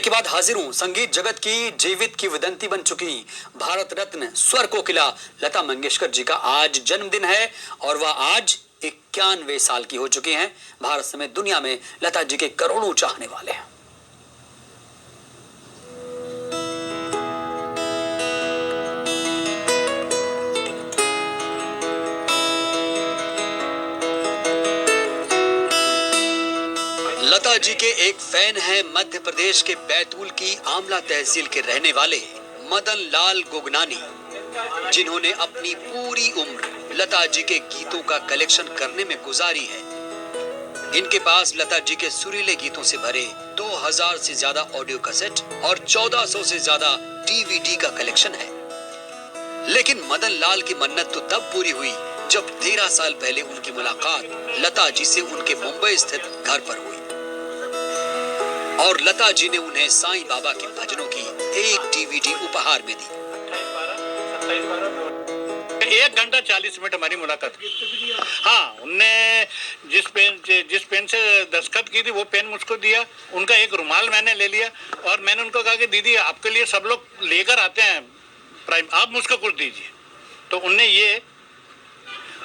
के बाद हाजिर हूं संगीत जगत की जीवित की विदंती बन चुकी भारत रत्न स्वर कोकिला लता मंगेशकर जी का आज जन्मदिन है और वह आज 91 साल की हो चुकी हैं। भारत समेत दुनिया में लता जी के करोड़ों चाहने वाले हैं। लता जी के एक फैन हैं मध्य प्रदेश के बैतूल की आमला तहसील के रहने वाले मदन लाल गुगनानी, जिन्होंने अपनी पूरी उम्र लता जी के गीतों का कलेक्शन करने में गुजारी है। इनके पास लता जी के सुरीले गीतों से भरे 2000 से ज्यादा ऑडियो कैसेट और 1400 से ज्यादा डीवीडी का कलेक्शन है। लेकिन मदन लाल की मन्नत तो तब पूरी हुई जब 13 साल पहले उनकी मुलाकात लता जी से उनके मुंबई स्थित घर पर हुई और लता जी ने उन्हें साईं बाबा के भजनों की एक डीवीडी उपहार में दी। 1 घंटा 40 मिनट हमारी मुलाकात की। हाँ, उनने जिस पेन से दस्तखत की थी वो पेन मुझको दिया, उनका एक रुमाल मैंने ले लिया और मैंने उनको कहा कि दीदी आपके लिए सब लोग लेकर आते हैं प्राइम, आप मुझको कुछ दीजिए। तो उनने ये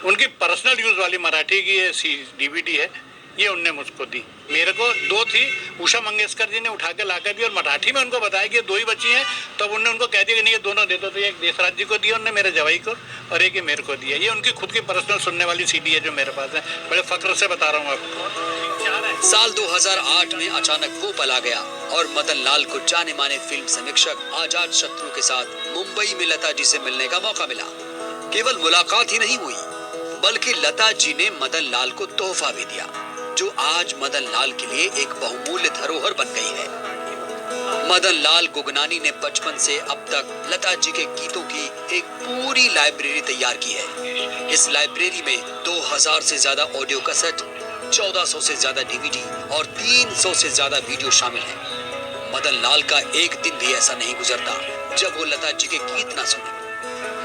उनकी पर्सनल यूज वाली मराठी की ये डीवीडी है, ये उनने मुझको दी। मेरे को 2 थी, उषा मंगेशकर जी ने उठा के ला कर दी और मराठी में उनको बताया कि 2 ही बच्ची हैं। तब उन्होंने उनको कह दिया कि नहीं ये दोनों दे दो, तो एक देशराज जी को दिया उन्होंने, मेरे जवाई को, और एक ये मेरे को दिया। ये उनकी खुद की पर्सनल सुनने वाली सीडी है जो मेरे पास है, बड़े फक्र से बता रहा हूँ आपको। साल 2008 में अचानक वो पल आ गया और मदन लाल को जाने माने फिल्म समीक्षक आजाद शत्रु के साथ मुंबई में लता जी से मिलने का मौका मिला। केवल मुलाकात ही नहीं हुई बल्कि लता जी ने मदन लाल को तोहफा भी दिया, जो आज मदन लाल के लिए एक बहुमूल्य धरोहर बन गई है। मदन लाल गुगनानी ने बचपन से अब तक लता जी के गीतों की एक पूरी लाइब्रेरी तैयार की है। इस लाइब्रेरी में 2000 से ज्यादा ऑडियो कैसेट, 1400 से ज्यादा डीवीडी और 300 से ज्यादा वीडियो शामिल है। मदन लाल का एक दिन भी ऐसा नहीं गुजरता जब वो लता जी के गीत ना सुने।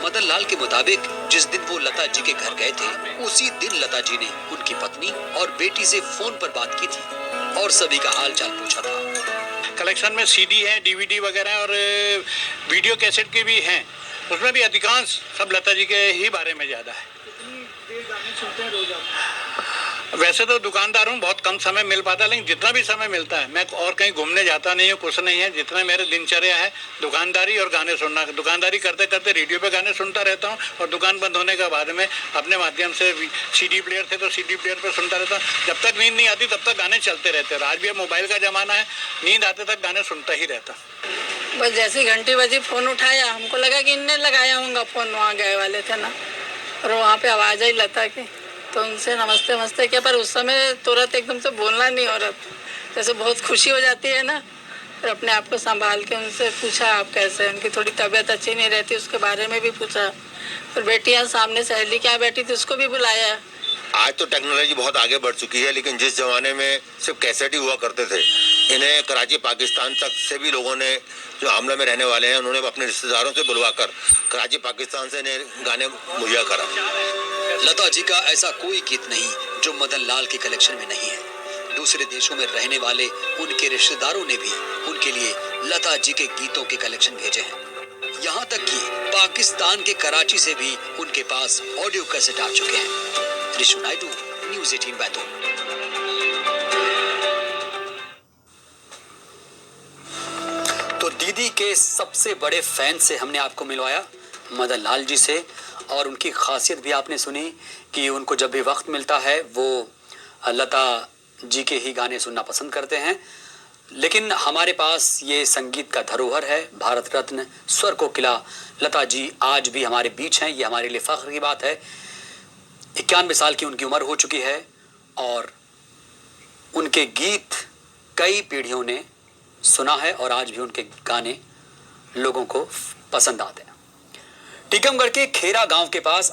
मदन लाल के मुताबिक जिस दिन वो लता जी के घर गए थे उसी दिन लता जी ने उनकी पत्नी और बेटी से फोन पर बात की थी और सभी का हाल चाल पूछा था। कलेक्शन में सीडी है, डीवीडी वगैरह और वीडियो कैसेट के भी हैं। उसमें भी अधिकांश सब लता जी के ही बारे में ज्यादा है। वैसे तो दुकानदार हूँ, बहुत कम समय मिल पाता है, लेकिन जितना भी समय मिलता है मैं और कहीं घूमने जाता नहीं हूँ, कुछ नहीं है। जितना मेरे दिनचर्या है दुकानदारी और गाने सुनना। दुकानदारी करते करते रेडियो पे गाने सुनता रहता हूँ और दुकान बंद होने के बाद में अपने माध्यम से सीडी प्लेयर थे तो सीडी प्लेयर पे सुनता रहता हूँ। जब तक नींद नहीं आती तब तक गाने चलते रहते हैं। आज भी मोबाइल का जमाना है, नींद आते तक गाने सुनता ही रहता। बस जैसी घंटी बजी फोन उठाया, हमको लगा कि इनने लगाया होगा फोन, वहाँ गए वाले थे ना, और वहाँ पे आवाज़ आई लता की, तो उनसे नमस्ते नमस्ते किया। पर उस समय तुरंत एकदम से बोलना नहीं हो रहा, जैसे बहुत खुशी हो जाती है ना। फिर अपने आप को संभाल के उनसे पूछा आप कैसे हैं। उनकी थोड़ी तबीयत अच्छी नहीं रहती, उसके बारे में भी पूछा। फिर बेटियाँ सामने सहेली क्या बैठी थी उसको भी बुलाया। आज तो टेक्नोलॉजी बहुत आगे बढ़ चुकी है, लेकिन जिस जमाने में सिर्फ कैसेट ही हुआ करते थे, इन्हें कराची पाकिस्तान तक से भी लोगों ने, जो आमला में रहने वाले हैं, उन्होंने अपने रिश्तेदारों से बुलवाकर कराची पाकिस्तान से इन्हें गाने मुहैया करा। लता जी का ऐसा कोई गीत नहीं जो मदन लाल के कलेक्शन में नहीं है। दूसरे देशों में रहने वाले उनके रिश्तेदारों ने भी उनके लिए लता जी के गीतों के कलेक्शन भेजे हैं। यहाँ तक कि पाकिस्तान के कराची से भी उनके पास ऑडियो कैसेट आ चुके हैं। ऋषु नायडू, न्यूज़ 18 बैतूल। तो दीदी के सबसे बड़े फैन से हमने आपको मिलवाया, मदन लाल जी से, और उनकी खासियत भी आपने सुनी कि उनको जब भी वक्त मिलता है वो लता जी के ही गाने सुनना पसंद करते हैं। लेकिन हमारे पास ये संगीत का धरोहर है, भारत रत्न स्वर कोकिला लता जी आज भी हमारे बीच हैं। ये हमारे लिए फख्र की बात है। 91 साल की उनकी उम्र हो चुकी है और उनके गीत कई पीढ़ियों ने सुना है और आज भी उनके गाने लोगों को पसंद आते हैं। टीकमगढ़ के खेरा गांव के पास